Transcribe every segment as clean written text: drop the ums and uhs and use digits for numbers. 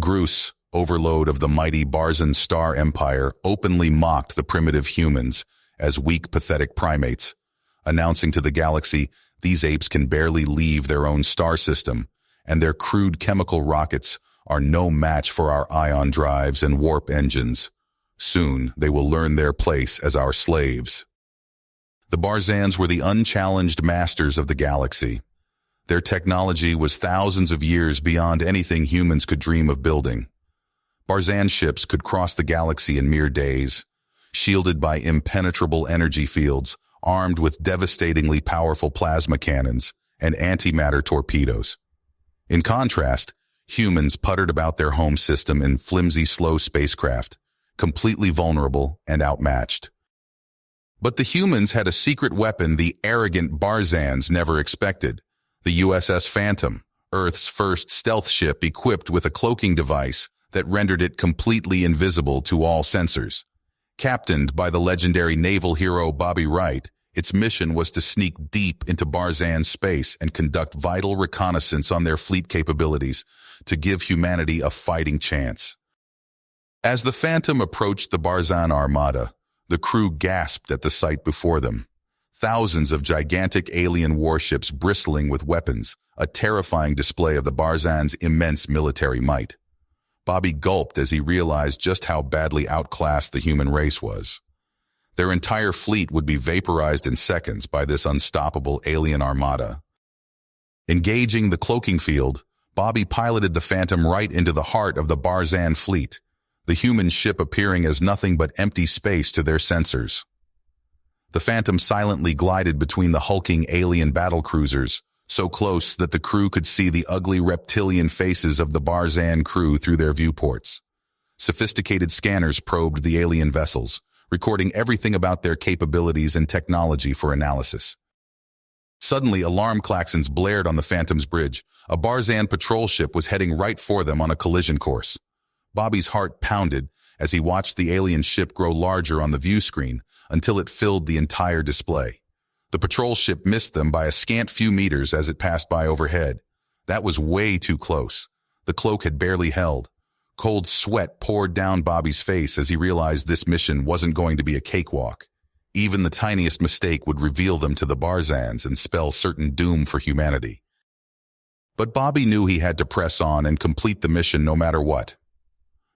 Grus, overlord of the mighty Barzan star empire, openly mocked the primitive humans as weak, pathetic primates, announcing to the galaxy these apes can barely leave their own star system, and their crude chemical rockets are no match for our ion drives and warp engines. Soon they will learn their place as our slaves. The Barzans were the unchallenged masters of the galaxy. Their technology was thousands of years beyond anything humans could dream of building. Barzan ships could cross the galaxy in mere days, shielded by impenetrable energy fields, armed with devastatingly powerful plasma cannons and antimatter torpedoes. In contrast, humans puttered about their home system in flimsy, slow spacecraft, completely vulnerable and outmatched. But the humans had a secret weapon the arrogant Barzans never expected: the USS Phantom, Earth's first stealth ship equipped with a cloaking device that rendered it completely invisible to all sensors. Captained by the legendary naval hero Bobby Wright, its mission was to sneak deep into Barzan space and conduct vital reconnaissance on their fleet capabilities to give humanity a fighting chance. As the Phantom approached the Barzan armada, the crew gasped at the sight before them. Thousands of gigantic alien warships bristling with weapons, a terrifying display of the Barzan's immense military might. Bobby gulped as he realized just how badly outclassed the human race was. Their entire fleet would be vaporized in seconds by this unstoppable alien armada. Engaging the cloaking field, Bobby piloted the Phantom right into the heart of the Barzan fleet, the human ship appearing as nothing but empty space to their sensors. The Phantom silently glided between the hulking alien battlecruisers, so close that the crew could see the ugly reptilian faces of the Barzan crew through their viewports. Sophisticated scanners probed the alien vessels, recording everything about their capabilities and technology for analysis. Suddenly, alarm klaxons blared on the Phantom's bridge. A Barzan patrol ship was heading right for them on a collision course. Bobby's heart pounded as he watched the alien ship grow larger on the view screen until it filled the entire display. The patrol ship missed them by a scant few meters as it passed by overhead. That was way too close. The cloak had barely held. Cold sweat poured down Bobby's face as he realized this mission wasn't going to be a cakewalk. Even the tiniest mistake would reveal them to the Barzans and spell certain doom for humanity. But Bobby knew he had to press on and complete the mission no matter what.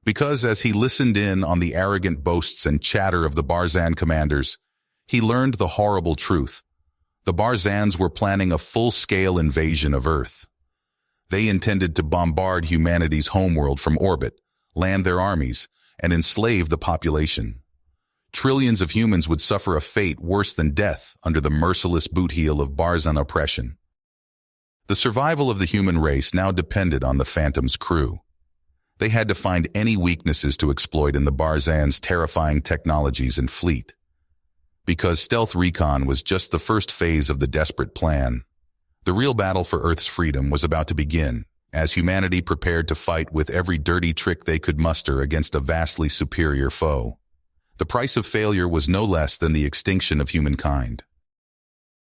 Because as he listened in on the arrogant boasts and chatter of the Barzan commanders, he learned the horrible truth. The Barzans were planning a full-scale invasion of Earth. They intended to bombard humanity's homeworld from orbit, land their armies, and enslave the population. Trillions of humans would suffer a fate worse than death under the merciless bootheel of Barzan oppression. The survival of the human race now depended on the Phantom's crew. They had to find any weaknesses to exploit in the Barzan's terrifying technologies and fleet. Because stealth recon was just the first phase of the desperate plan, the real battle for Earth's freedom was about to begin, as humanity prepared to fight with every dirty trick they could muster against a vastly superior foe. The price of failure was no less than the extinction of humankind.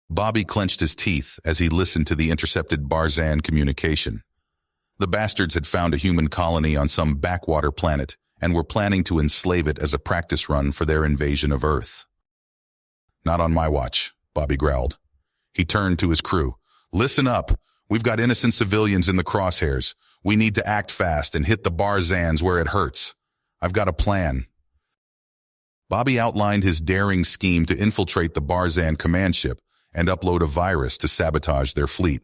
Bobby clenched his teeth as he listened to the intercepted Barzan communication. The bastards had found a human colony on some backwater planet and were planning to enslave it as a practice run for their invasion of Earth. "Not on my watch," Bobby growled. He turned to his crew. "Listen up. We've got innocent civilians in the crosshairs. We need to act fast and hit the Barzans where it hurts. I've got a plan." Bobby outlined his daring scheme to infiltrate the Barzan command ship and upload a virus to sabotage their fleet.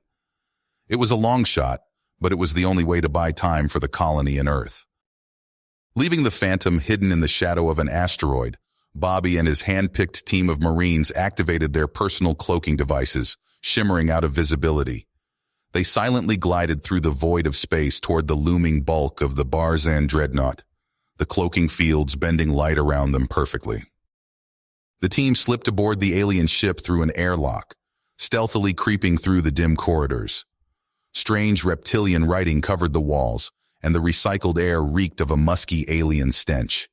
It was a long shot, but it was the only way to buy time for the colony in Earth. Leaving the Phantom hidden in the shadow of an asteroid, Bobby and his hand-picked team of Marines activated their personal cloaking devices, shimmering out of visibility. They silently glided through the void of space toward the looming bulk of the Barzan dreadnought, the cloaking fields bending light around them perfectly. The team slipped aboard the alien ship through an airlock, stealthily creeping through the dim corridors. Strange reptilian writing covered the walls, and the recycled air reeked of a musky alien stench.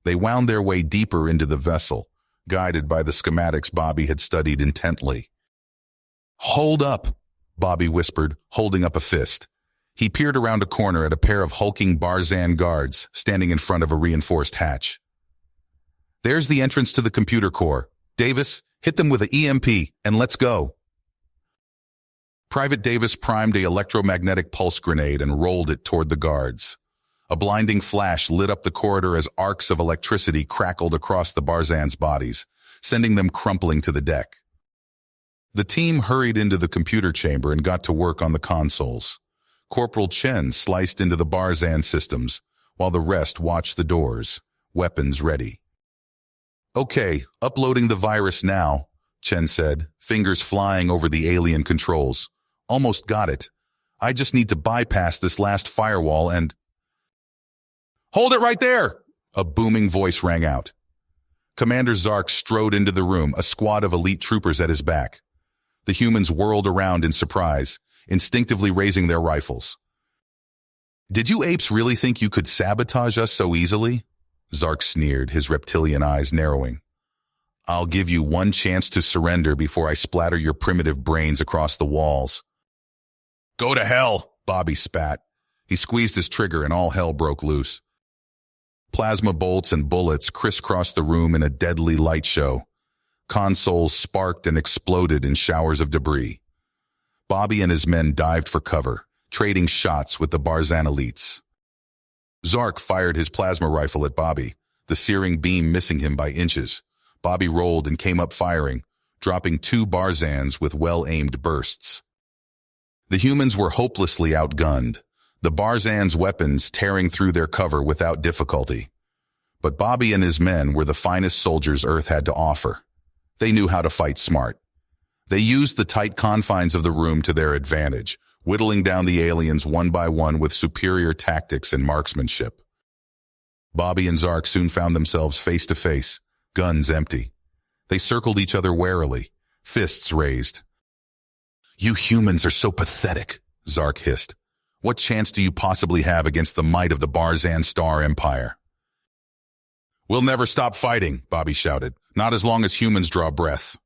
They wound their way deeper into the vessel, guided by the schematics Bobby had studied intently. "Hold up," Bobby whispered, holding up a fist. He peered around a corner at a pair of hulking Barzan guards standing in front of a reinforced hatch. "There's the entrance to the computer core. Davis, hit them with an EMP, and let's go." Private Davis primed an electromagnetic pulse grenade and rolled it toward the guards. A blinding flash lit up the corridor as arcs of electricity crackled across the Barzan's bodies, sending them crumpling to the deck. The team hurried into the computer chamber and got to work on the consoles. Corporal Chen sliced into the Barzan systems, while the rest watched the doors, weapons ready. "Okay, uploading the virus now," Chen said, fingers flying over the alien controls. "Almost got it. I just need to bypass this last firewall and—" "Hold it right there!" a booming voice rang out. Commander Zark strode into the room, a squad of elite troopers at his back. The humans whirled around in surprise, instinctively raising their rifles. "Did you apes really think you could sabotage us so easily?" Zark sneered, his reptilian eyes narrowing. "I'll give you one chance to surrender before I splatter your primitive brains across the walls." "Go to hell," Bobby spat. He squeezed his trigger and all hell broke loose. Plasma bolts and bullets crisscrossed the room in a deadly light show. Consoles sparked and exploded in showers of debris. Bobby and his men dived for cover, trading shots with the Barzan elites. Zark fired his plasma rifle at Bobby, the searing beam missing him by inches. Bobby rolled and came up firing, dropping 2 Barzans with well-aimed bursts. The humans were hopelessly outgunned, the Barzan's weapons tearing through their cover without difficulty. But Bobby and his men were the finest soldiers Earth had to offer. They knew how to fight smart. They used the tight confines of the room to their advantage, whittling down the aliens one by one with superior tactics and marksmanship. Bobby and Zark soon found themselves face to face, guns empty. They circled each other warily, fists raised. "You humans are so pathetic," Zark hissed. "What chance do you possibly have against the might of the Barzan Star Empire?" "We'll never stop fighting," Bobby shouted, "not as long as humans draw breath."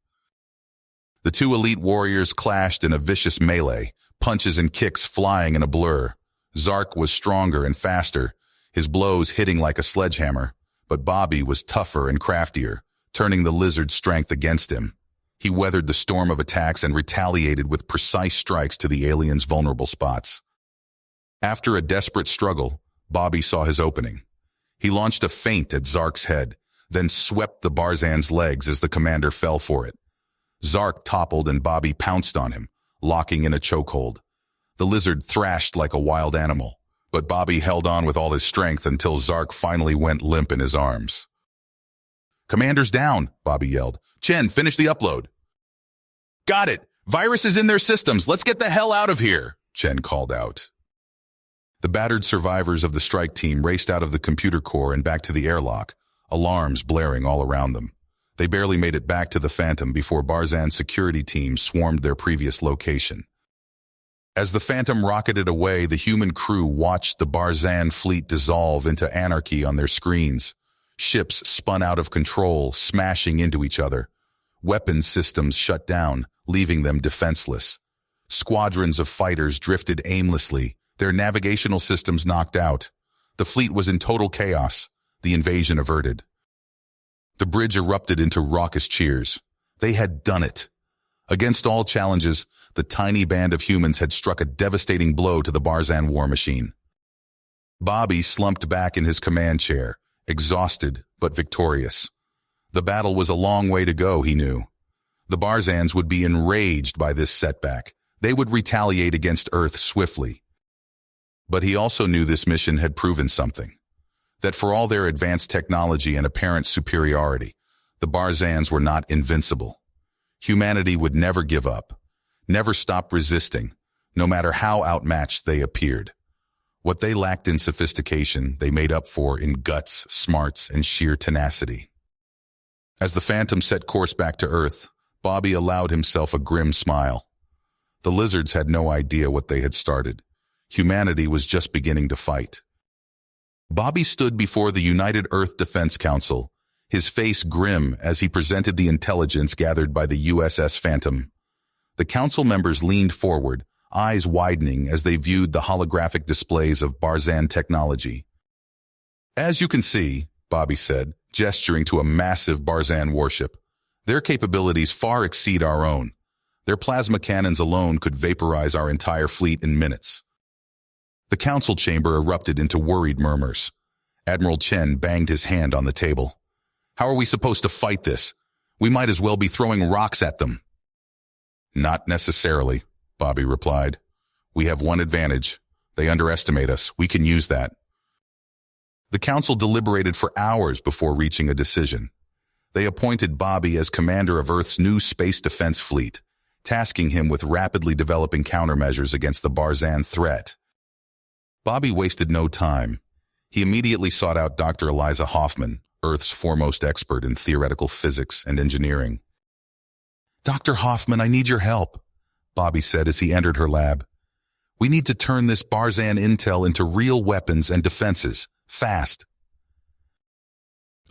The 2 elite warriors clashed in a vicious melee, punches and kicks flying in a blur. Zark was stronger and faster, his blows hitting like a sledgehammer, but Bobby was tougher and craftier, turning the lizard's strength against him. He weathered the storm of attacks and retaliated with precise strikes to the aliens' vulnerable spots. After a desperate struggle, Bobby saw his opening. He launched a feint at Zark's head, then swept the Barzan's legs as the commander fell for it. Zark toppled and Bobby pounced on him, locking in a chokehold. The lizard thrashed like a wild animal, but Bobby held on with all his strength until Zark finally went limp in his arms. "Commander's down," Bobby yelled. "Chen, finish the upload." "Got it! Virus is in their systems! Let's get the hell out of here!" Chen called out. The battered survivors of the strike team raced out of the computer core and back to the airlock, alarms blaring all around them. They barely made it back to the Phantom before Barzan's security team swarmed their previous location. As the Phantom rocketed away, the human crew watched the Barzan fleet dissolve into anarchy on their screens. Ships spun out of control, smashing into each other. Weapons systems shut down, leaving them defenseless. Squadrons of fighters drifted aimlessly, their navigational systems knocked out. The fleet was in total chaos, the invasion averted. The bridge erupted into raucous cheers. They had done it. Against all challenges, the tiny band of humans had struck a devastating blow to the Barzan war machine. Bobby slumped back in his command chair, exhausted but victorious. The battle was a long way to go, he knew. The Barzans would be enraged by this setback. They would retaliate against Earth swiftly. But he also knew this mission had proven something. That for all their advanced technology and apparent superiority, the Barzans were not invincible. Humanity would never give up, never stop resisting, no matter how outmatched they appeared. What they lacked in sophistication, they made up for in guts, smarts, and sheer tenacity. As the Phantom set course back to Earth, Bobby allowed himself a grim smile. The lizards had no idea what they had started. Humanity was just beginning to fight. Bobby stood before the United Earth Defense Council, his face grim as he presented the intelligence gathered by the USS Phantom. The council members leaned forward, eyes widening as they viewed the holographic displays of Barzan technology. "As you can see," Bobby said, gesturing to a massive Barzan warship, "their capabilities far exceed our own. Their plasma cannons alone could vaporize our entire fleet in minutes." The council chamber erupted into worried murmurs. Admiral Chen banged his hand on the table. "How are we supposed to fight this? We might as well be throwing rocks at them." "Not necessarily," Bobby replied. "We have one advantage. They underestimate us. We can use that." The council deliberated for hours before reaching a decision. They appointed Bobby as commander of Earth's new space defense fleet, tasking him with rapidly developing countermeasures against the Barzan threat. Bobby wasted no time. He immediately sought out Dr. Eliza Hoffman, Earth's foremost expert in theoretical physics and engineering. "Dr. Hoffman, I need your help," Bobby said as he entered her lab. "We need to turn this Barzan intel into real weapons and defenses, fast."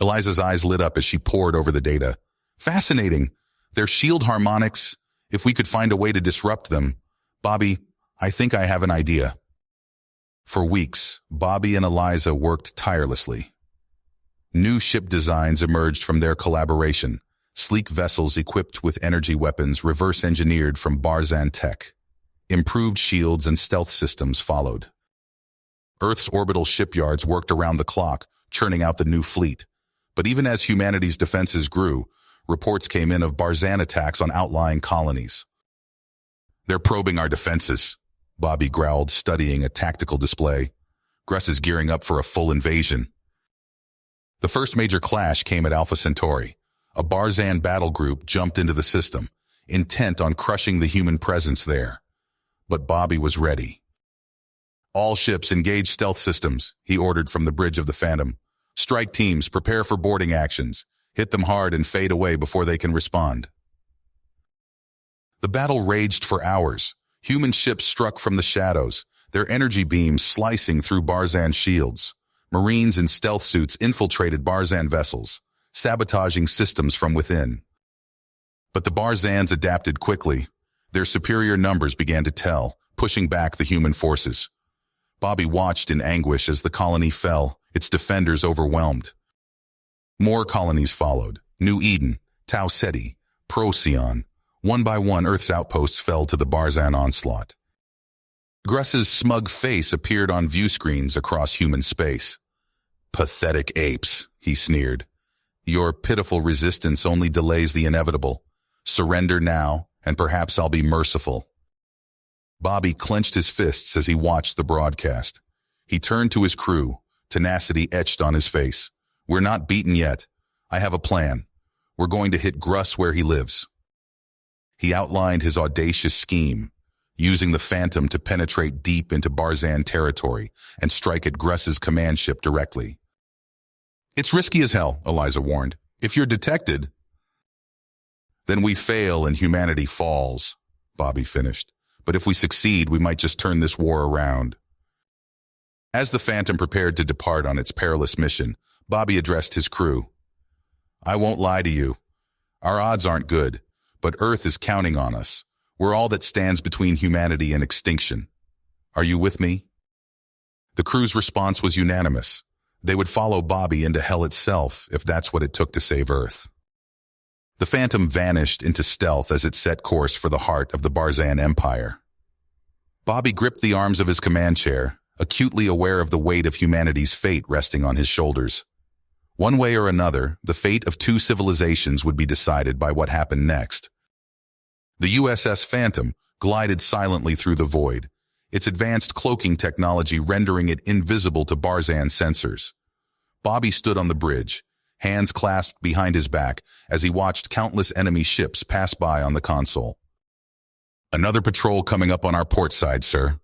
Eliza's eyes lit up as she pored over the data. "Fascinating. Their shield harmonics. If we could find a way to disrupt them. Bobby, I think I have an idea." For weeks, Bobby and Eliza worked tirelessly. New ship designs emerged from their collaboration, sleek vessels equipped with energy weapons reverse-engineered from Barzan tech. Improved shields and stealth systems followed. Earth's orbital shipyards worked around the clock, churning out the new fleet. But even as humanity's defenses grew, reports came in of Barzan attacks on outlying colonies. "They're probing our defenses," Bobby growled, studying a tactical display. "Gruss is gearing up for a full invasion." The first major clash came at Alpha Centauri. A Barzan battle group jumped into the system, intent on crushing the human presence there. But Bobby was ready. "All ships engage stealth systems," he ordered from the bridge of the Phantom. "Strike teams, prepare for boarding actions. Hit them hard and fade away before they can respond." The battle raged for hours. Human ships struck from the shadows, their energy beams slicing through Barzan shields. Marines in stealth suits infiltrated Barzan vessels, sabotaging systems from within. But the Barzans adapted quickly. Their superior numbers began to tell, pushing back the human forces. Bobby watched in anguish as the colony fell, its defenders overwhelmed. More colonies followed: New Eden, Tau Ceti, Procyon. One by one, Earth's outposts fell to the Barzan onslaught. Gruss's smug face appeared on view screens across human space. "Pathetic apes," he sneered. "Your pitiful resistance only delays the inevitable. Surrender now, and perhaps I'll be merciful." Bobby clenched his fists as he watched the broadcast. He turned to his crew, tenacity etched on his face. "We're not beaten yet. I have a plan. We're going to hit Gruss where he lives." He outlined his audacious scheme, using the Phantom to penetrate deep into Barzan territory and strike at Gruss's command ship directly. "It's risky as hell," Eliza warned. "If you're detected—" "Then we fail and humanity falls," Bobby finished. "But if we succeed, we might just turn this war around." As the Phantom prepared to depart on its perilous mission, Bobby addressed his crew. "I won't lie to you. Our odds aren't good, but Earth is counting on us. We're all that stands between humanity and extinction. Are you with me?" The crew's response was unanimous. They would follow Bobby into hell itself if that's what it took to save Earth. The Phantom vanished into stealth as it set course for the heart of the Barzan Empire. Bobby gripped the arms of his command chair, acutely aware of the weight of humanity's fate resting on his shoulders. One way or another, the fate of two civilizations would be decided by what happened next. The USS Phantom glided silently through the void, its advanced cloaking technology rendering it invisible to Barzan sensors. Bobby stood on the bridge, hands clasped behind his back as he watched countless enemy ships pass by on the console. "Another patrol coming up on our port side, sir,"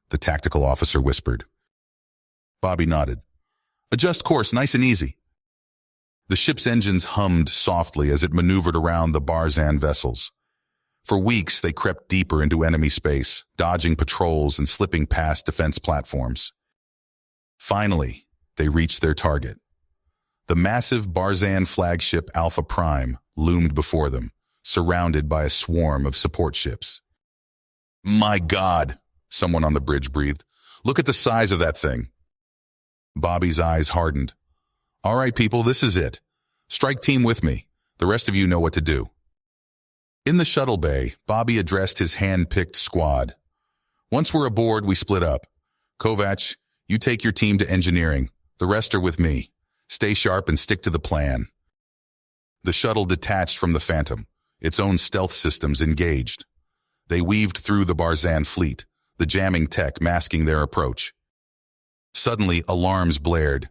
the tactical officer whispered. Bobby nodded. "Adjust course, nice and easy." The ship's engines hummed softly as it maneuvered around the Barzan vessels. For weeks, they crept deeper into enemy space, dodging patrols and slipping past defense platforms. Finally, they reached their target. The massive Barzan flagship Alpha Prime loomed before them, surrounded by a swarm of support ships. My God, someone on the bridge breathed. Look at the size of that thing. Bobby's eyes hardened. All right, people, this is it. Strike team with me. The rest of you know what to do. In the shuttle bay, Bobby addressed his hand-picked squad. Once we're aboard, we split up. Kovac, you take your team to engineering. The rest are with me. Stay sharp and stick to the plan. The shuttle detached from the Phantom, its own stealth systems engaged. They weaved through the Barzan fleet, the jamming tech masking their approach. Suddenly, alarms blared.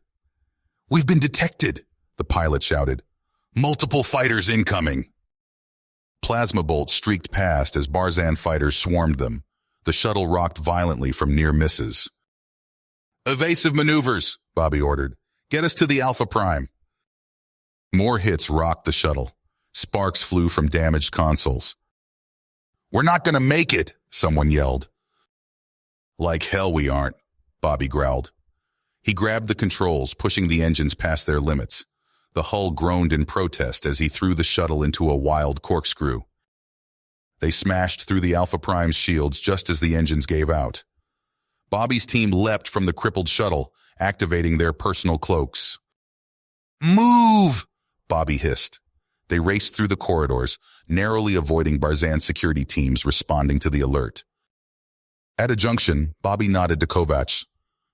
We've been detected, the pilot shouted. Multiple fighters incoming. Plasma bolts streaked past as Barzan fighters swarmed them. The shuttle rocked violently from near misses. Evasive maneuvers, Bobby ordered. Get us to the Alpha Prime. More hits rocked the shuttle. Sparks flew from damaged consoles. We're not going to make it, someone yelled. Like hell we aren't, Bobby growled. He grabbed the controls, pushing the engines past their limits. The hull groaned in protest as he threw the shuttle into a wild corkscrew. They smashed through the Alpha Prime's shields just as the engines gave out. Bobby's team leapt from the crippled shuttle, activating their personal cloaks. Move! Bobby hissed. They raced through the corridors, narrowly avoiding Barzan security teams responding to the alert. At a junction, Bobby nodded to Kovac.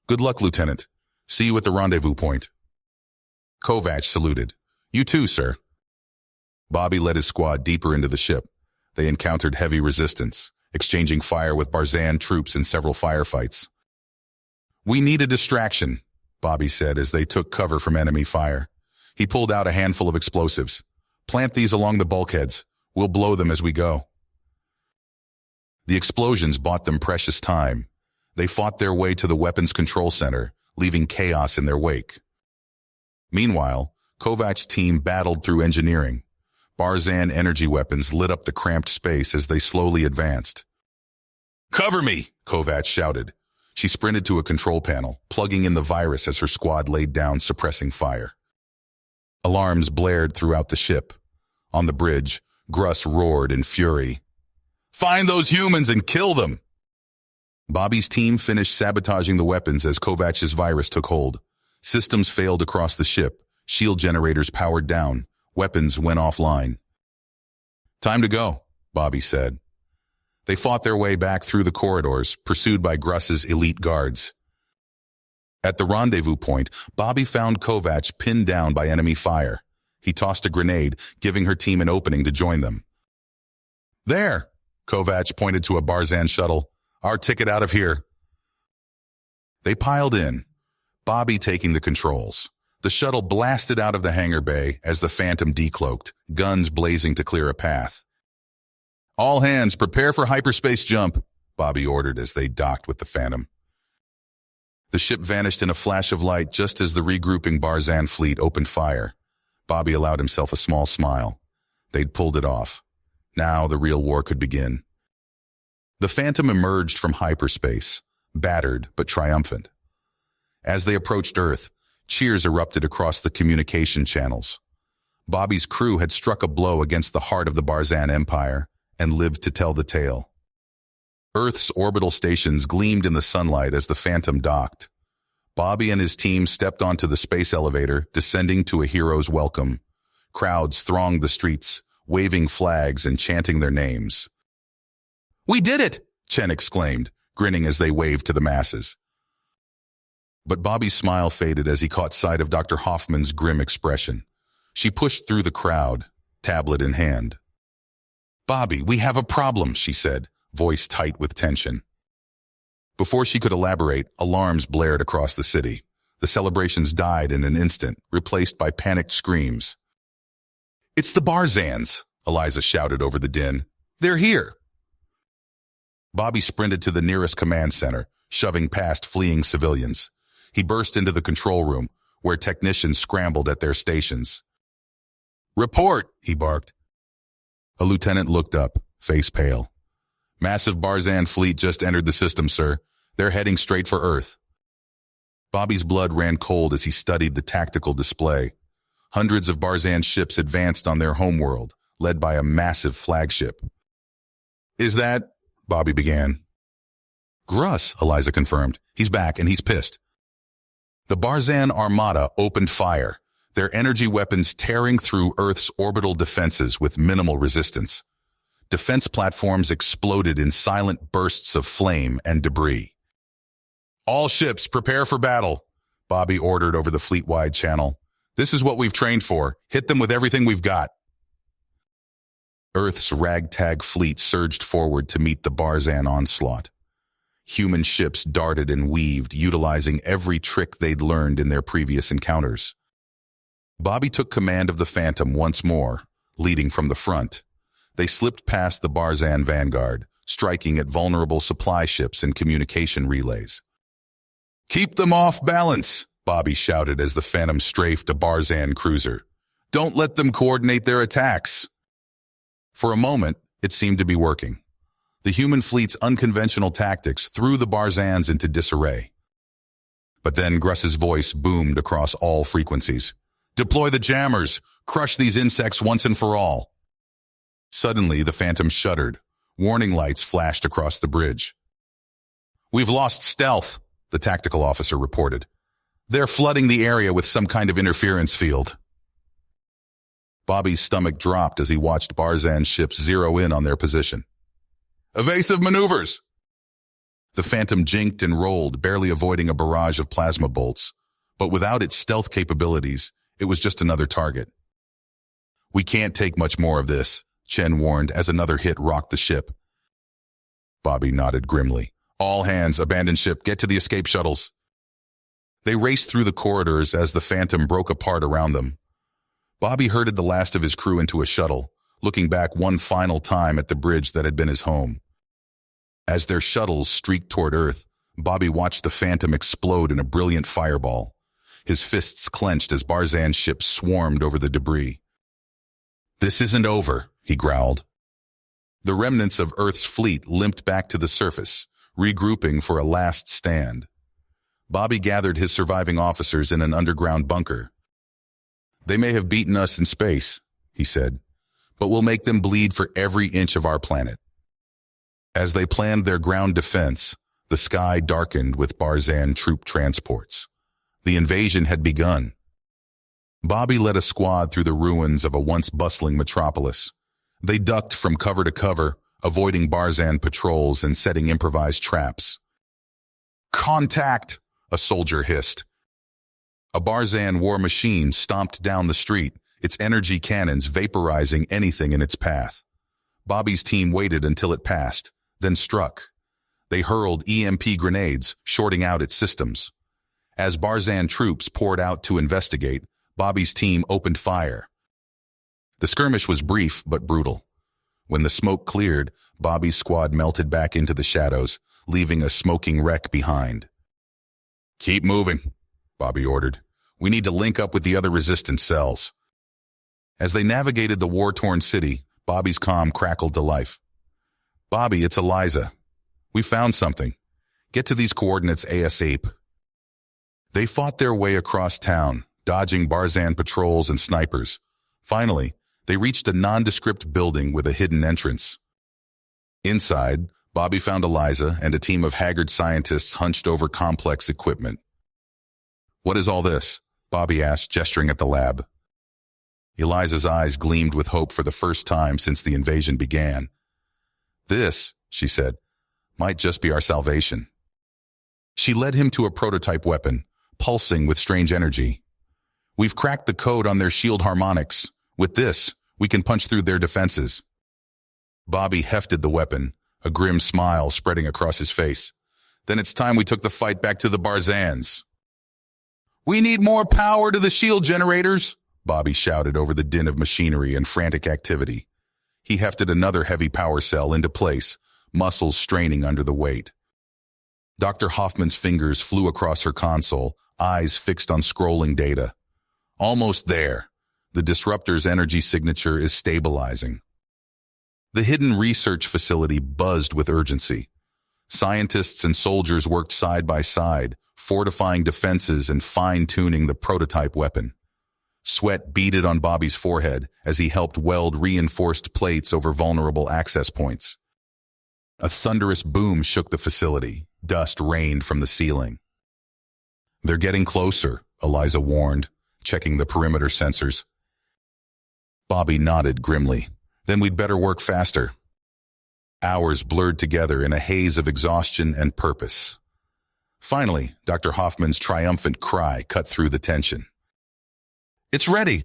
Good luck, Lieutenant. See you at the rendezvous point. Kovac saluted. You too, sir. Bobby led his squad deeper into the ship. They encountered heavy resistance, exchanging fire with Barzan troops in several firefights. We need a distraction, Bobby said as they took cover from enemy fire. He pulled out a handful of explosives. Plant these along the bulkheads. We'll blow them as we go. The explosions bought them precious time. They fought their way to the weapons control center, leaving chaos in their wake. Meanwhile, Kovac's team battled through engineering. Barzan energy weapons lit up the cramped space as they slowly advanced. Cover me, Kovac shouted. She sprinted to a control panel, plugging in the virus as her squad laid down, suppressing fire. Alarms blared throughout the ship. On the bridge, Gruss roared in fury. Find those humans and kill them! Bobby's team finished sabotaging the weapons as Kovac's virus took hold. Systems failed across the ship. Shield generators powered down. Weapons went offline. Time to go, Bobby said. They fought their way back through the corridors, pursued by Gruss's elite guards. At the rendezvous point, Bobby found Kovac pinned down by enemy fire. He tossed a grenade, giving her team an opening to join them. There, Kovac pointed to a Barzan shuttle. Our ticket out of here. They piled in, Bobby taking the controls. The shuttle blasted out of the hangar bay as the Phantom decloaked, guns blazing to clear a path. All hands, prepare for hyperspace jump, Bobby ordered as they docked with the Phantom. The ship vanished in a flash of light just as the regrouping Barzan fleet opened fire. Bobby allowed himself a small smile. They'd pulled it off. Now the real war could begin. The Phantom emerged from hyperspace, battered but triumphant. As they approached Earth, cheers erupted across the communication channels. Bobby's crew had struck a blow against the heart of the Barzan Empire and lived to tell the tale. Earth's orbital stations gleamed in the sunlight as the Phantom docked. Bobby and his team stepped onto the space elevator, descending to a hero's welcome. Crowds thronged the streets, waving flags and chanting their names. We did it! Chen exclaimed, grinning as they waved to the masses. But Bobby's smile faded as he caught sight of Dr. Hoffman's grim expression. She pushed through the crowd, tablet in hand. Bobby, we have a problem, she said, voice tight with tension. Before she could elaborate, alarms blared across the city. The celebrations died in an instant, replaced by panicked screams. It's the Barzans, Eliza shouted over the din. They're here. Bobby sprinted to the nearest command center, shoving past fleeing civilians. He burst into the control room, where technicians scrambled at their stations. Report, he barked. A lieutenant looked up, face pale. Massive Barzan fleet just entered the system, sir. They're heading straight for Earth. Bobby's blood ran cold as he studied the tactical display. Hundreds of Barzan ships advanced on their homeworld, led by a massive flagship. Is that... Bobby began. Gruss, Eliza confirmed. He's back and he's pissed. The Barzan Armada opened fire, their energy weapons tearing through Earth's orbital defenses with minimal resistance. Defense platforms exploded in silent bursts of flame and debris. All ships, prepare for battle, Bobby ordered over the fleet-wide channel. This is what we've trained for. Hit them with everything we've got. Earth's ragtag fleet surged forward to meet the Barzan onslaught. Human ships darted and weaved, utilizing every trick they'd learned in their previous encounters. Bobby took command of the Phantom once more, leading from the front. They slipped past the Barzan vanguard, striking at vulnerable supply ships and communication relays. "Keep them off balance," Bobby shouted as the Phantom strafed a Barzan cruiser. "Don't let them coordinate their attacks." For a moment, it seemed to be working. The human fleet's unconventional tactics threw the Barzans into disarray. But then Gruss's voice boomed across all frequencies. "Deploy the jammers! Crush these insects once and for all!" Suddenly, the Phantom shuddered. Warning lights flashed across the bridge. "We've lost stealth," the tactical officer reported. "They're flooding the area with some kind of interference field." Bobby's stomach dropped as he watched Barzan ships zero in on their position. "Evasive maneuvers!" The Phantom jinked and rolled, barely avoiding a barrage of plasma bolts. But without its stealth capabilities, it was just another target. "We can't take much more of this," Chen warned as another hit rocked the ship. Bobby nodded grimly. "All hands, abandon ship, get to the escape shuttles." They raced through the corridors as the Phantom broke apart around them. Bobby herded the last of his crew into a shuttle, looking back one final time at the bridge that had been his home. As their shuttles streaked toward Earth, Bobby watched the Phantom explode in a brilliant fireball. His fists clenched as Barzan ships swarmed over the debris. "This isn't over," he growled. The remnants of Earth's fleet limped back to the surface, regrouping for a last stand. Bobby gathered his surviving officers in an underground bunker. "They may have beaten us in space," he said, "but we'll make them bleed for every inch of our planet." As they planned their ground defense, the sky darkened with Barzan troop transports. The invasion had begun. Bobby led a squad through the ruins of a once bustling metropolis. They ducked from cover to cover, avoiding Barzan patrols and setting improvised traps. "Contact!" a soldier hissed. A Barzan war machine stomped down the street, its energy cannons vaporizing anything in its path. Bobby's team waited until it passed, then struck. They hurled EMP grenades, shorting out its systems. As Barzan troops poured out to investigate, Bobby's team opened fire. The skirmish was brief but brutal. When the smoke cleared, Bobby's squad melted back into the shadows, leaving a smoking wreck behind. "Keep moving," Bobby ordered. "We need to link up with the other resistance cells." As they navigated the war-torn city, Bobby's comm crackled to life. "Bobby, it's Eliza. We found something. Get to these coordinates ASAP." They fought their way across town, dodging Barzan patrols and snipers. Finally, they reached a nondescript building with a hidden entrance. Inside, Bobby found Eliza and a team of haggard scientists hunched over complex equipment. "What is all this?" Bobby asked, gesturing at the lab. Eliza's eyes gleamed with hope for the first time since the invasion began. "This," she said, "might just be our salvation." She led him to a prototype weapon, pulsing with strange energy. "We've cracked the code on their shield harmonics. With this, we can punch through their defenses." Bobby hefted the weapon, a grim smile spreading across his face. "Then it's time we took the fight back to the Barzans." "We need more power to the shield generators," Bobby shouted over the din of machinery and frantic activity. He hefted another heavy power cell into place, muscles straining under the weight. Dr. Hoffman's fingers flew across her console, eyes fixed on scrolling data. "Almost there. The disruptor's energy signature is stabilizing." The hidden research facility buzzed with urgency. Scientists and soldiers worked side by side, fortifying defenses and fine-tuning the prototype weapon. Sweat beaded on Bobby's forehead as he helped weld reinforced plates over vulnerable access points. A thunderous boom shook the facility. Dust rained from the ceiling. "They're getting closer," Eliza warned, checking the perimeter sensors. Bobby nodded grimly. "Then we'd better work faster." Hours blurred together in a haze of exhaustion and purpose. Finally, Dr. Hoffman's triumphant cry cut through the tension. "It's ready!"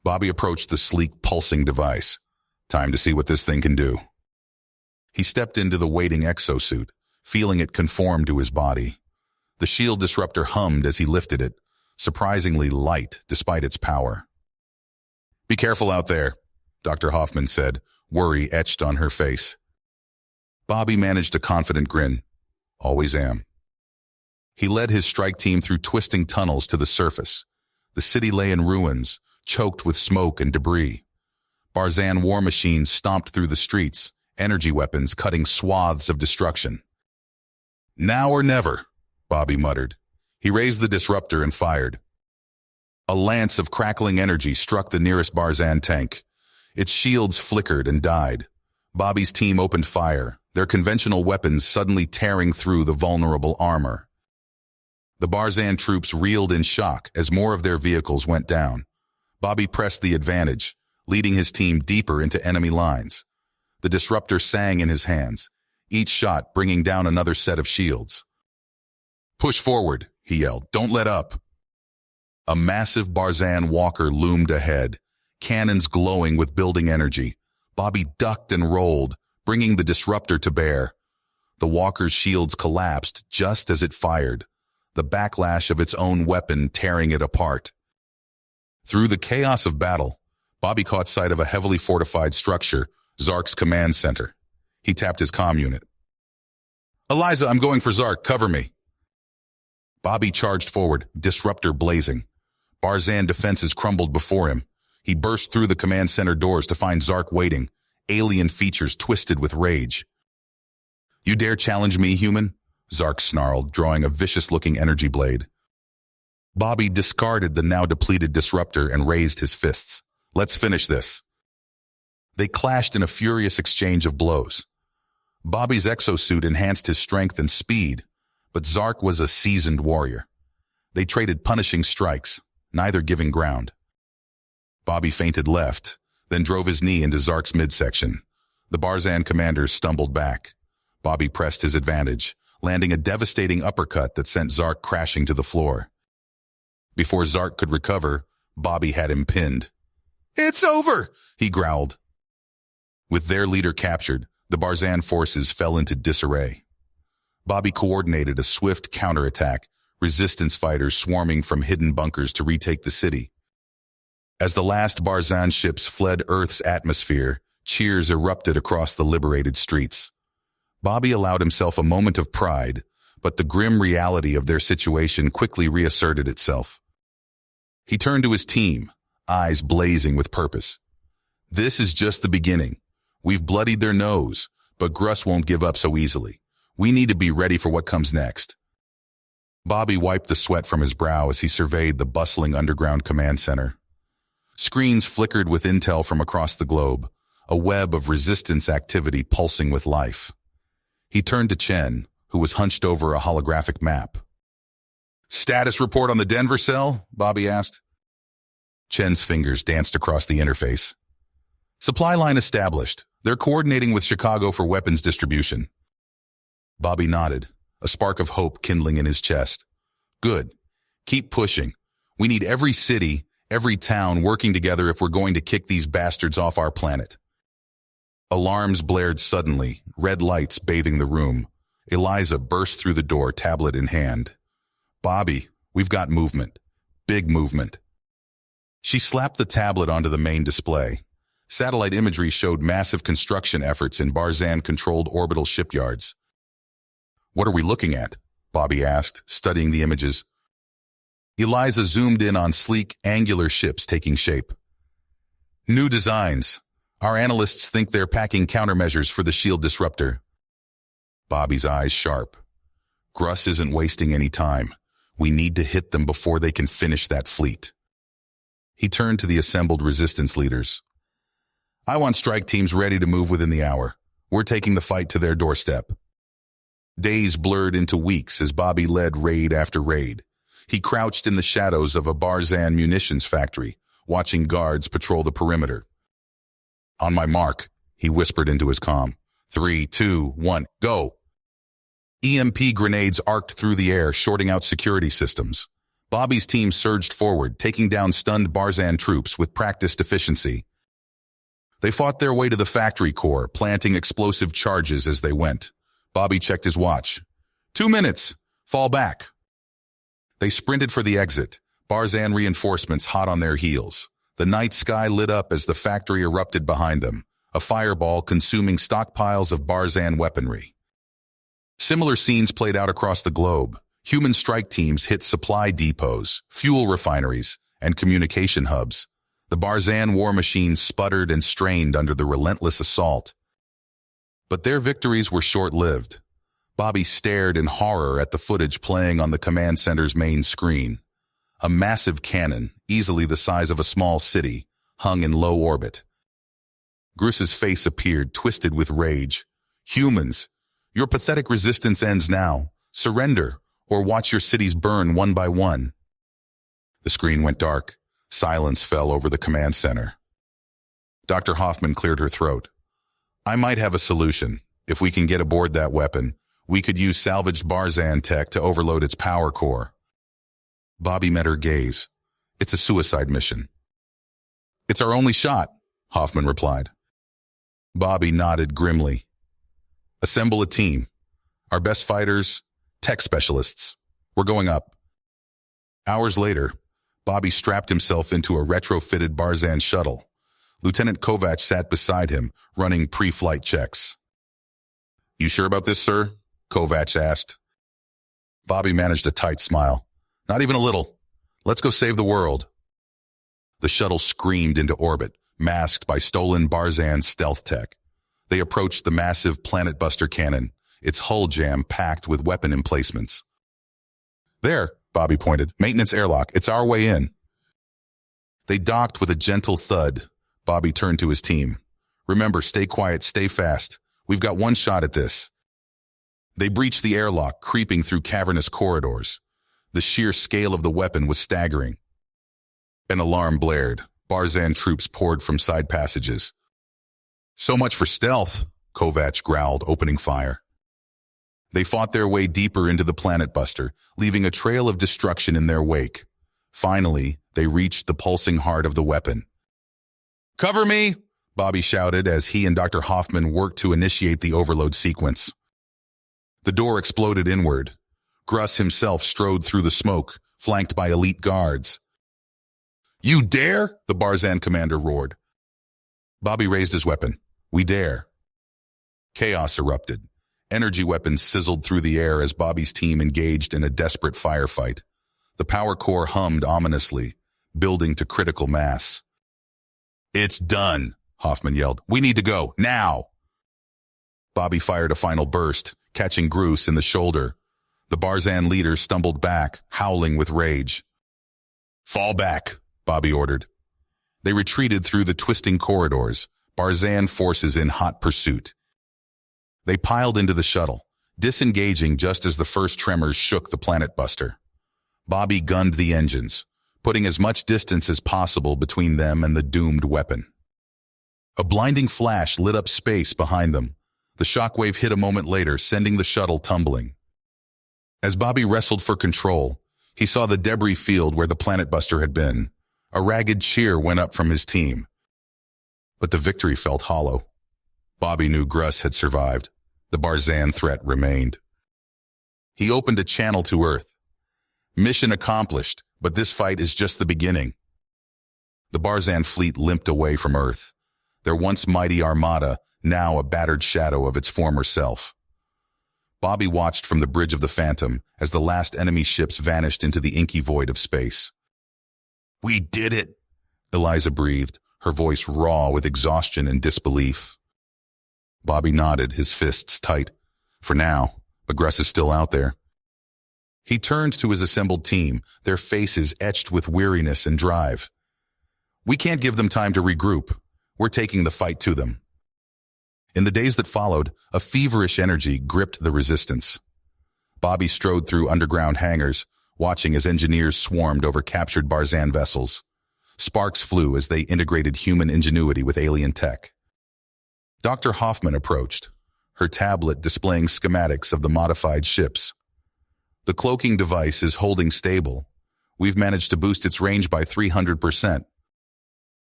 Bobby approached the sleek, pulsing device. Time to see what this thing can do. He stepped into the waiting exosuit, feeling it conform to his body. The shield disruptor hummed as he lifted it, surprisingly light despite its power. "Be careful out there," Dr. Hoffman said, worry etched on her face. Bobby managed a confident grin. "Always am." He led his strike team through twisting tunnels to the surface. The city lay in ruins, choked with smoke and debris. Barzan war machines stomped through the streets, energy weapons cutting swaths of destruction. "Now or never," Bobby muttered. He raised the disruptor and fired. A lance of crackling energy struck the nearest Barzan tank. Its shields flickered and died. Bobby's team opened fire, their conventional weapons suddenly tearing through the vulnerable armor. The Barzan troops reeled in shock as more of their vehicles went down. Bobby pressed the advantage, leading his team deeper into enemy lines. The disruptor sang in his hands, each shot bringing down another set of shields. "Push forward," he yelled. "Don't let up." A massive Barzan walker loomed ahead, cannons glowing with building energy. Bobby ducked and rolled, bringing the disruptor to bear. The walker's shields collapsed just as it fired, the backlash of its own weapon tearing it apart. Through the chaos of battle, Bobby caught sight of a heavily fortified structure, Zark's command center. He tapped his comm unit. "Eliza, I'm going for Zark. Cover me." Bobby charged forward, disruptor blazing. Barzan defenses crumbled before him. He burst through the command center doors to find Zark waiting, alien features twisted with rage. "You dare challenge me, human?" Zark snarled, drawing a vicious-looking energy blade. Bobby discarded the now-depleted disruptor and raised his fists. "Let's finish this." They clashed in a furious exchange of blows. Bobby's exosuit enhanced his strength and speed, but Zark was a seasoned warrior. They traded punishing strikes, neither giving ground. Bobby feinted left, then drove his knee into Zark's midsection. The Barzan commanders stumbled back. Bobby pressed his advantage, landing a devastating uppercut that sent Zark crashing to the floor. Before Zark could recover, Bobby had him pinned. "It's over," he growled. With their leader captured, the Barzan forces fell into disarray. Bobby coordinated a swift counterattack, resistance fighters swarming from hidden bunkers to retake the city. As the last Barzan ships fled Earth's atmosphere, cheers erupted across the liberated streets. Bobby allowed himself a moment of pride, but the grim reality of their situation quickly reasserted itself. He turned to his team, eyes blazing with purpose. "This is just the beginning. We've bloodied their nose, but Gruss won't give up so easily. We need to be ready for what comes next." Bobby wiped the sweat from his brow as he surveyed the bustling underground command center. Screens flickered with intel from across the globe, a web of resistance activity pulsing with life. He turned to Chen, who was hunched over a holographic map. "Status report on the Denver cell?" Bobby asked. Chen's fingers danced across the interface. "Supply line established. They're coordinating with Chicago for weapons distribution." Bobby nodded, a spark of hope kindling in his chest. "Good. Keep pushing. We need every city, every town working together if we're going to kick these bastards off our planet." Alarms blared suddenly, red lights bathing the room. Eliza burst through the door, tablet in hand. "Bobby, we've got movement. Big movement." She slapped the tablet onto the main display. Satellite imagery showed massive construction efforts in Barzan-controlled orbital shipyards. "What are we looking at?" Bobby asked, studying the images. Eliza zoomed in on sleek, angular ships taking shape. "New designs. Our analysts think they're packing countermeasures for the shield disruptor." Bobby's eyes sharp. "Gruss isn't wasting any time. We need to hit them before they can finish that fleet." He turned to the assembled resistance leaders. "I want strike teams ready to move within the hour. We're taking the fight to their doorstep. Days blurred into weeks as Bobby led raid after raid. He crouched in the shadows of a Barzan munitions factory, watching guards patrol the perimeter. On my mark, he whispered into his comm. 3, 2, 1, go! EMP grenades arced through the air, shorting out security systems. Bobby's team surged forward, taking down stunned Barzan troops with practiced efficiency. They fought their way to the factory core, planting explosive charges as they went. Bobby checked his watch. 2 minutes. Fall back. They sprinted for the exit, Barzan reinforcements hot on their heels. The night sky lit up as the factory erupted behind them, a fireball consuming stockpiles of Barzan weaponry. Similar scenes played out across the globe. Human strike teams hit supply depots, fuel refineries, and communication hubs. The Barzan war machines sputtered and strained under the relentless assault. But their victories were short-lived. Bobby stared in horror at the footage playing on the command center's main screen. A massive cannon, easily the size of a small city, hung in low orbit. Gruss's face appeared, twisted with rage. Humans, your pathetic resistance ends now. Surrender, or watch your cities burn one by one. The screen went dark. Silence fell over the command center. Dr. Hoffman cleared her throat. I might have a solution. If we can get aboard that weapon, we could use salvaged Barzan tech to overload its power core. Bobby met her gaze. It's a suicide mission. It's our only shot, Hoffman replied. Bobby nodded grimly. Assemble a team. Our best fighters, tech specialists. We're going up. Hours later, Bobby strapped himself into a retrofitted Barzan shuttle. Lieutenant Kovac sat beside him, running pre-flight checks. You sure about this, sir? Kovac asked. Bobby managed a tight smile. Not even a little. Let's go save the world. The shuttle screamed into orbit, masked by stolen Barzan stealth tech. They approached the massive Planet Buster cannon, its hull jam packed with weapon emplacements. There, Bobby pointed. Maintenance airlock. It's our way in. They docked with a gentle thud. Bobby turned to his team. Remember, stay quiet, stay fast. We've got one shot at this. They breached the airlock, creeping through cavernous corridors. The sheer scale of the weapon was staggering. An alarm blared. Barzan troops poured from side passages. So much for stealth, Kovac growled, opening fire. They fought their way deeper into the Planet Buster, leaving a trail of destruction in their wake. Finally, they reached the pulsing heart of the weapon. Cover me, Bobby shouted as he and Dr. Hoffman worked to initiate the overload sequence. The door exploded inward. Gruss himself strode through the smoke, flanked by elite guards. You dare? The Barzan commander roared. Bobby raised his weapon. We dare. Chaos erupted. Energy weapons sizzled through the air as Bobby's team engaged in a desperate firefight. The power core hummed ominously, building to critical mass. It's done, Hoffman yelled. We need to go, now! Bobby fired a final burst, catching Gruss in the shoulder. The Barzan leader stumbled back, howling with rage. Fall back, Bobby ordered. They retreated through the twisting corridors, Barzan forces in hot pursuit. They piled into the shuttle, disengaging just as the first tremors shook the Planet Buster. Bobby gunned the engines, putting as much distance as possible between them and the doomed weapon. A blinding flash lit up space behind them. The shockwave hit a moment later, sending the shuttle tumbling. As Bobby wrestled for control, he saw the debris field where the Planet Buster had been. A ragged cheer went up from his team. But the victory felt hollow. Bobby knew Gruss had survived. The Barzan threat remained. He opened a channel to Earth. Mission accomplished, but this fight is just the beginning. The Barzan fleet limped away from Earth. Their once mighty armada, now a battered shadow of its former self. Bobby watched from the bridge of the Phantom as the last enemy ships vanished into the inky void of space. We did it, Eliza breathed, her voice raw with exhaustion and disbelief. Bobby nodded, his fists tight. For now, but Gruss is still out there. He turned to his assembled team, their faces etched with weariness and drive. We can't give them time to regroup. We're taking the fight to them. In the days that followed, a feverish energy gripped the resistance. Bobby strode through underground hangars, watching as engineers swarmed over captured Barzan vessels. Sparks flew as they integrated human ingenuity with alien tech. Dr. Hoffman approached, her tablet displaying schematics of the modified ships. The cloaking device is holding stable. We've managed to boost its range by 300%.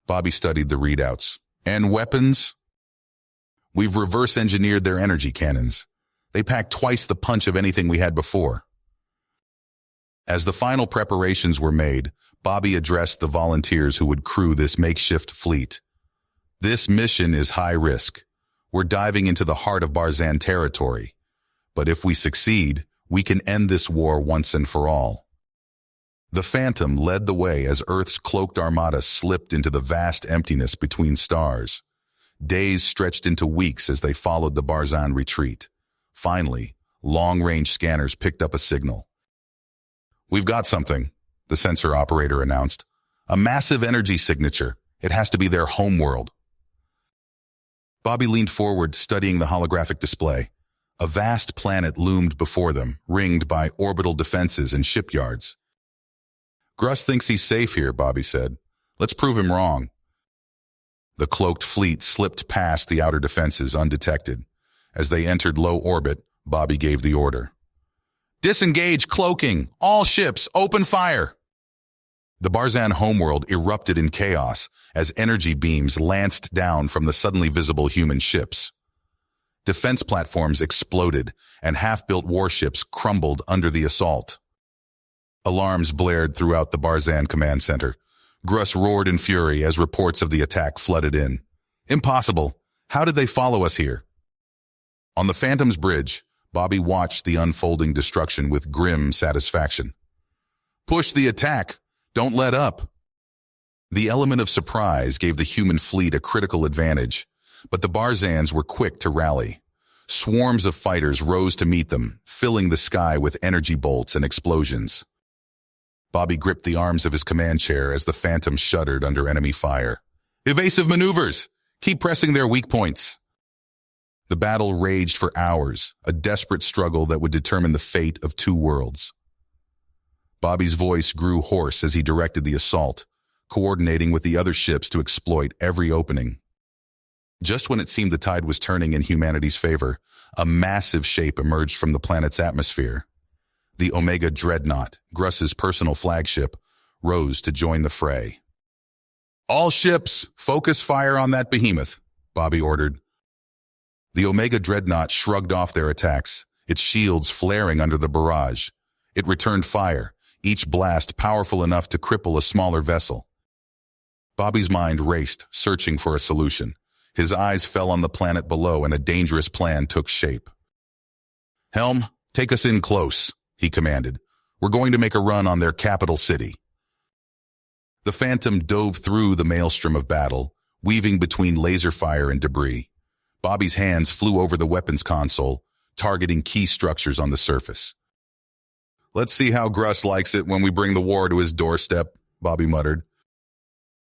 Bobby studied the readouts. And weapons? We've reverse-engineered their energy cannons. They pack twice the punch of anything we had before. As the final preparations were made, Bobby addressed the volunteers who would crew this makeshift fleet. This mission is high risk. We're diving into the heart of Barzan territory. But if we succeed, we can end this war once and for all. The Phantom led the way as Earth's cloaked armada slipped into the vast emptiness between stars. Days stretched into weeks as they followed the Barzan retreat. Finally, long-range scanners picked up a signal. "We've got something," the sensor operator announced. "A massive energy signature. It has to be their homeworld." Bobby leaned forward, studying the holographic display. A vast planet loomed before them, ringed by orbital defenses and shipyards. "Gruss thinks he's safe here," Bobby said. "Let's prove him wrong." The cloaked fleet slipped past the outer defenses undetected. As they entered low orbit, Bobby gave the order. "Disengage cloaking! All ships, open fire!" The Barzan homeworld erupted in chaos as energy beams lanced down from the suddenly visible human ships. Defense platforms exploded, and half-built warships crumbled under the assault. Alarms blared throughout the Barzan command center. Gruss roared in fury as reports of the attack flooded in. "Impossible! How did they follow us here?" On the Phantom's bridge, Bobby watched the unfolding destruction with grim satisfaction. "Push the attack! Don't let up!" The element of surprise gave the human fleet a critical advantage, but the Barzans were quick to rally. Swarms of fighters rose to meet them, filling the sky with energy bolts and explosions. Bobby gripped the arms of his command chair as the Phantom shuddered under enemy fire. "Evasive maneuvers! Keep pressing their weak points!" The battle raged for hours, a desperate struggle that would determine the fate of two worlds. Bobby's voice grew hoarse as he directed the assault, coordinating with the other ships to exploit every opening. Just when it seemed the tide was turning in humanity's favor, a massive shape emerged from the planet's atmosphere. The Omega Dreadnought, Gruss's personal flagship, rose to join the fray. "All ships, focus fire on that behemoth," Bobby ordered. The Omega Dreadnought shrugged off their attacks, its shields flaring under the barrage. It returned fire, each blast powerful enough to cripple a smaller vessel. Bobby's mind raced, searching for a solution. His eyes fell on the planet below and a dangerous plan took shape. "Helm, take us in close," he commanded. "We're going to make a run on their capital city." The Phantom dove through the maelstrom of battle, weaving between laser fire and debris. Bobby's hands flew over the weapons console, targeting key structures on the surface. "Let's see how Gruss likes it when we bring the war to his doorstep," Bobby muttered.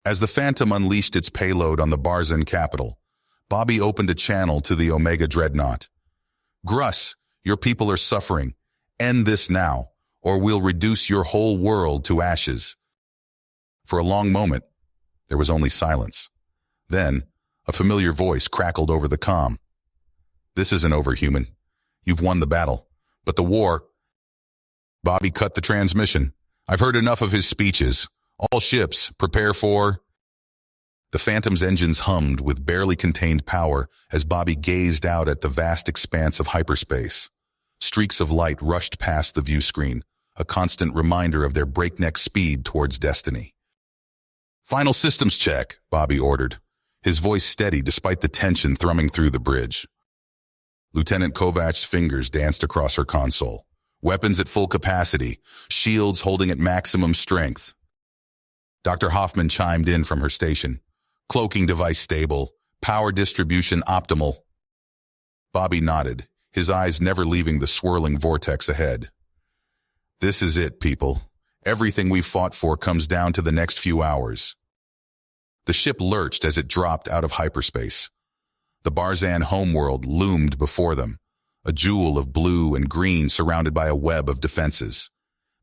As the Phantom unleashed its payload on the Barzan capital, Bobby opened a channel to the Omega Dreadnought. "Gruss, your people are suffering. End this now, or we'll reduce your whole world to ashes." For a long moment, there was only silence. Then, a familiar voice crackled over the comm. "This isn't over, human. You've won the battle. But the war—" Bobby cut the transmission. "I've heard enough of his speeches. All ships, prepare for—" The Phantom's engines hummed with barely contained power as Bobby gazed out at the vast expanse of hyperspace. Streaks of light rushed past the view screen, a constant reminder of their breakneck speed towards destiny. "Final systems check," Bobby ordered, his voice steady despite the tension thrumming through the bridge. Lieutenant Kovach's fingers danced across her console. Weapons at full capacity, shields holding at maximum strength. Dr. Hoffman chimed in from her station. "Cloaking device stable, power distribution optimal." Bobby nodded, his eyes never leaving the swirling vortex ahead. "This is it, people. Everything we've fought for comes down to the next few hours." The ship lurched as it dropped out of hyperspace. The Barzan homeworld loomed before them, a jewel of blue and green surrounded by a web of defenses.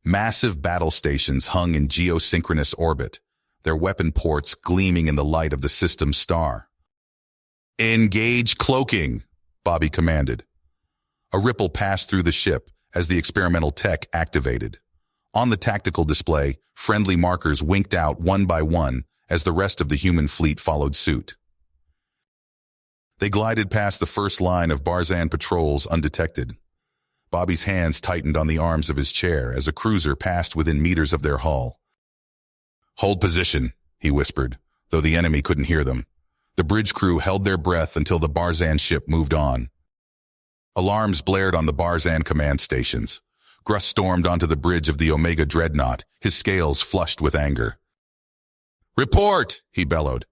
Massive battle stations hung in geosynchronous orbit, their weapon ports gleaming in the light of the system's star. "Engage cloaking," Bobby commanded. A ripple passed through the ship as the experimental tech activated. On the tactical display, friendly markers winked out one by one as the rest of the human fleet followed suit. They glided past the first line of Barzan patrols undetected. Bobby's hands tightened on the arms of his chair as a cruiser passed within meters of their hull. "Hold position," he whispered, though the enemy couldn't hear them. The bridge crew held their breath until the Barzan ship moved on. Alarms blared on the Barzan command stations. Gruss stormed onto the bridge of the Omega Dreadnought, his scales flushed with anger. "Report!" he bellowed.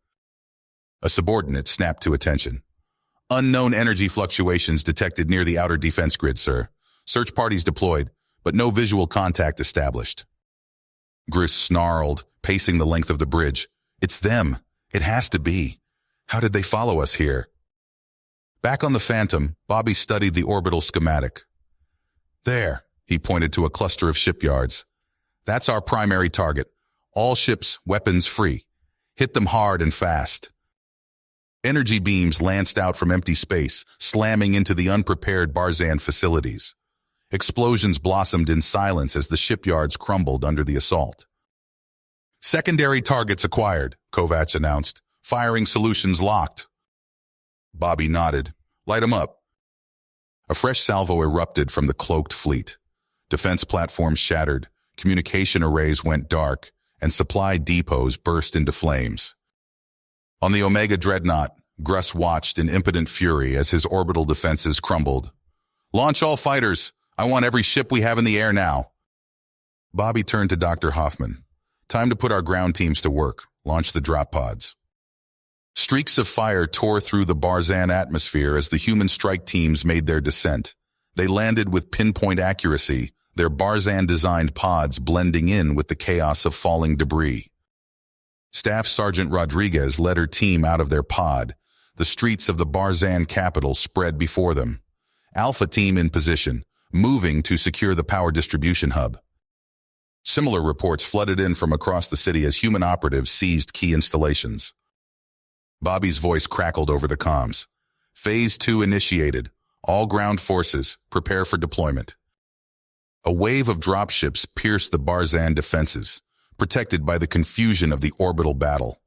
A subordinate snapped to attention. "Unknown energy fluctuations detected near the outer defense grid, sir. Search parties deployed, but no visual contact established." Gruss snarled, pacing the length of the bridge. "It's them. It has to be. How did they follow us here?" Back on the Phantom, Bobby studied the orbital schematic. "There," he pointed to a cluster of shipyards. "That's our primary target. All ships, weapons free. Hit them hard and fast." Energy beams lanced out from empty space, slamming into the unprepared Barzan facilities. Explosions blossomed in silence as the shipyards crumbled under the assault. "Secondary targets acquired," Kovacs announced. "Firing solutions locked." Bobby nodded. "Light 'em up." A fresh salvo erupted from the cloaked fleet. Defense platforms shattered, communication arrays went dark, and supply depots burst into flames. On the Omega Dreadnought, Gruss watched in impotent fury as his orbital defenses crumbled. "Launch all fighters! I want every ship we have in the air now." Bobby turned to Dr. Hoffman. "Time to put our ground teams to work. Launch the drop pods." Streaks of fire tore through the Barzan atmosphere as the human strike teams made their descent. They landed with pinpoint accuracy, their Barzan-designed pods blending in with the chaos of falling debris. Staff Sergeant Rodriguez led her team out of their pod. The streets of the Barzan capital spread before them. Alpha Team in position, moving to secure the power distribution hub. Similar reports flooded in from across the city as human operatives seized key installations. Bobby's voice crackled over the comms. "Phase 2 initiated. All ground forces, prepare for deployment." A wave of dropships pierced the Barzan defenses, protected by the confusion of the orbital battle.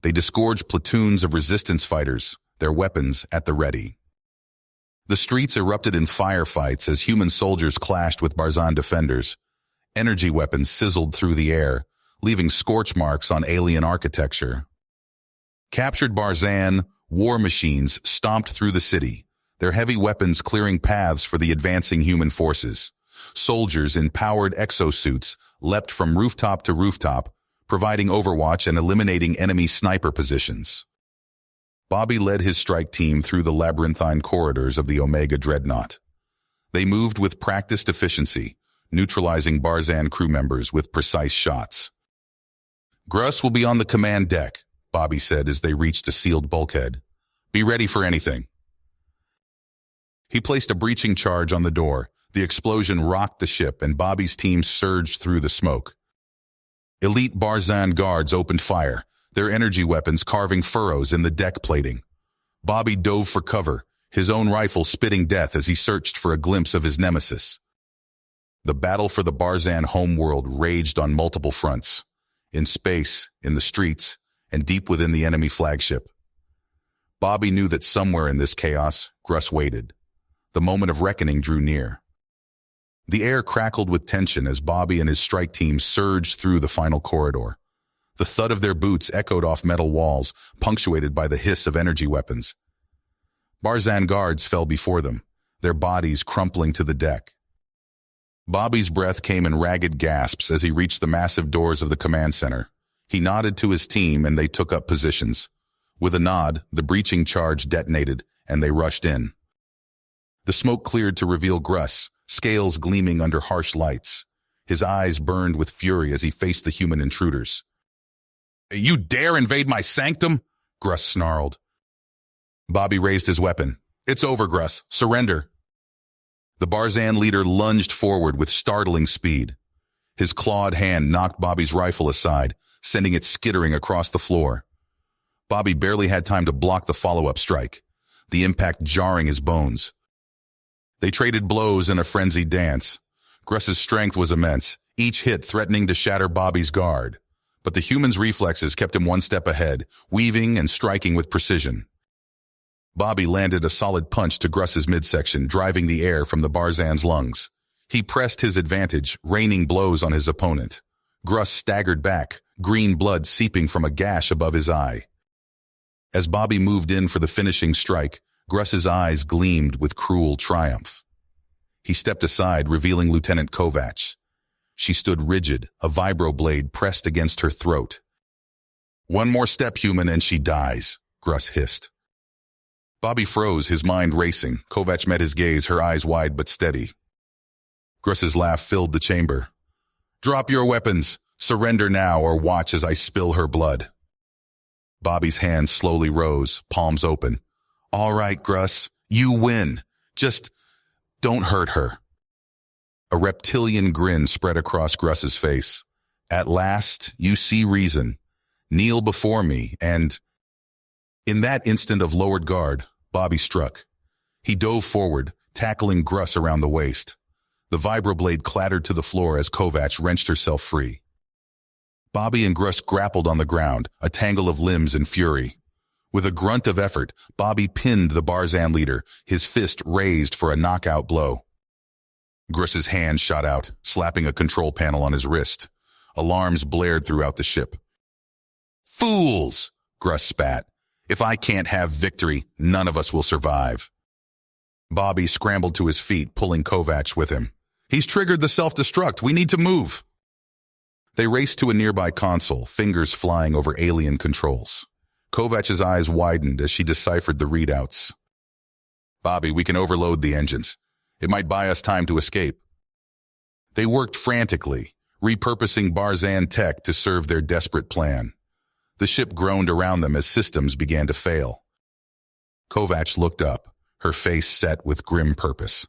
They disgorged platoons of resistance fighters, their weapons at the ready. The streets erupted in firefights as human soldiers clashed with Barzan defenders. Energy weapons sizzled through the air, leaving scorch marks on alien architecture. Captured Barzan war machines stomped through the city, their heavy weapons clearing paths for the advancing human forces. Soldiers in powered exosuits leapt from rooftop to rooftop, providing overwatch and eliminating enemy sniper positions. Bobby led his strike team through the labyrinthine corridors of the Omega Dreadnought. They moved with practiced efficiency, neutralizing Barzan crew members with precise shots. "Gruss will be on the command deck," Bobby said as they reached a sealed bulkhead. "Be ready for anything." He placed a breaching charge on the door. The explosion rocked the ship and Bobby's team surged through the smoke. Elite Barzan guards opened fire, their energy weapons carving furrows in the deck plating. Bobby dove for cover, his own rifle spitting death as he searched for a glimpse of his nemesis. The battle for the Barzan homeworld raged on multiple fronts, in space, in the streets, and deep within the enemy flagship. Bobby knew that somewhere in this chaos, Gruss waited. The moment of reckoning drew near. The air crackled with tension as Bobby and his strike team surged through the final corridor. The thud of their boots echoed off metal walls, punctuated by the hiss of energy weapons. Barzan guards fell before them, their bodies crumpling to the deck. Bobby's breath came in ragged gasps as he reached the massive doors of the command center. He nodded to his team and they took up positions. With a nod, the breaching charge detonated and they rushed in. The smoke cleared to reveal Gruss, scales gleaming under harsh lights. His eyes burned with fury as he faced the human intruders. "You dare invade my sanctum?" Gruss snarled. Bobby raised his weapon. It's over, Gruss. Surrender. The Barzan leader lunged forward with startling speed. His clawed hand knocked Bobby's rifle aside, sending it skittering across the floor. Bobby barely had time to block the follow-up strike, the impact jarring his bones. They traded blows in a frenzied dance. Gruss's strength was immense, each hit threatening to shatter Bobby's guard. But the human's reflexes kept him one step ahead, weaving and striking with precision. Bobby landed a solid punch to Gruss's midsection, driving the air from the Barzan's lungs. He pressed his advantage, raining blows on his opponent. Gruss staggered back, green blood seeping from a gash above his eye. As Bobby moved in for the finishing strike, Gruss's eyes gleamed with cruel triumph. He stepped aside, revealing Lieutenant Kovacs. She stood rigid, a vibroblade pressed against her throat. "One more step, human, and she dies," Gruss hissed. Bobby froze, his mind racing. Kovacs met his gaze, her eyes wide but steady. Gruss's laugh filled the chamber. "Drop your weapons. Surrender now or watch as I spill her blood." Bobby's hands slowly rose, palms open. "All right, Gruss, you win. Just don't hurt her." A reptilian grin spread across Gruss's face. "At last, you see reason. Kneel before me and—" In that instant of lowered guard, Bobby struck. He dove forward, tackling Gruss around the waist. The vibroblade clattered to the floor as Kovacs wrenched herself free. Bobby and Gruss grappled on the ground, a tangle of limbs and fury. With a grunt of effort, Bobby pinned the Barzan leader, his fist raised for a knockout blow. Gruss's hand shot out, slapping a control panel on his wrist. Alarms blared throughout the ship. "Fools!" Gruss spat. "If I can't have victory, none of us will survive." Bobby scrambled to his feet, pulling Kovacs with him. "He's triggered the self-destruct. We need to move." They raced to a nearby console, fingers flying over alien controls. Kovacs' eyes widened as she deciphered the readouts. "Bobby, we can overload the engines. It might buy us time to escape." They worked frantically, repurposing Barzan tech to serve their desperate plan. The ship groaned around them as systems began to fail. Kovacs looked up, her face set with grim purpose.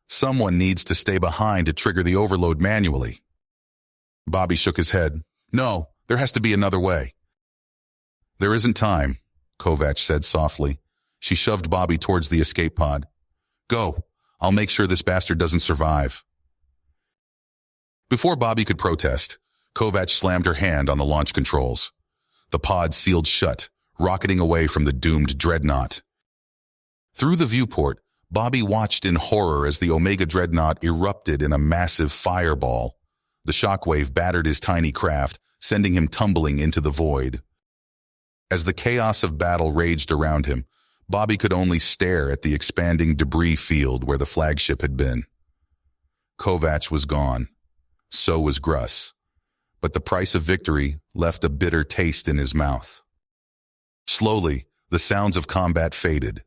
"Someone needs to stay behind to trigger the overload manually." Bobby shook his head. "No, there has to be another way." "There isn't time," Kovacs said softly. She shoved Bobby towards the escape pod. "Go. I'll make sure this bastard doesn't survive." Before Bobby could protest, Kovacs slammed her hand on the launch controls. The pod sealed shut, rocketing away from the doomed dreadnought. Through the viewport, Bobby watched in horror as the Omega dreadnought erupted in a massive fireball. The shockwave battered his tiny craft, sending him tumbling into the void. As the chaos of battle raged around him, Bobby could only stare at the expanding debris field where the flagship had been. Kovacs was gone. So was Gruss. But the price of victory left a bitter taste in his mouth. Slowly, the sounds of combat faded.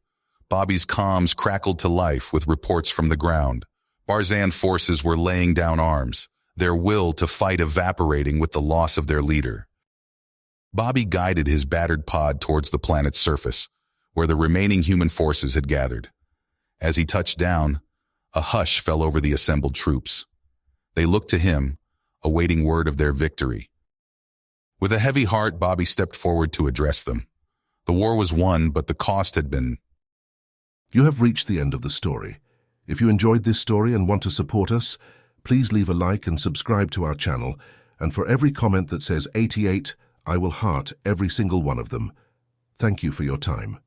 Bobby's comms crackled to life with reports from the ground. Barzan forces were laying down arms, their will to fight evaporating with the loss of their leader. Bobby guided his battered pod towards the planet's surface, where the remaining human forces had gathered. As he touched down, a hush fell over the assembled troops. They looked to him, awaiting word of their victory. With a heavy heart, Bobby stepped forward to address them. The war was won, but the cost had been... You have reached the end of the story. If you enjoyed this story and want to support us, please leave a like and subscribe to our channel, and for every comment that says 88, I will heart every single one of them. Thank you for your time.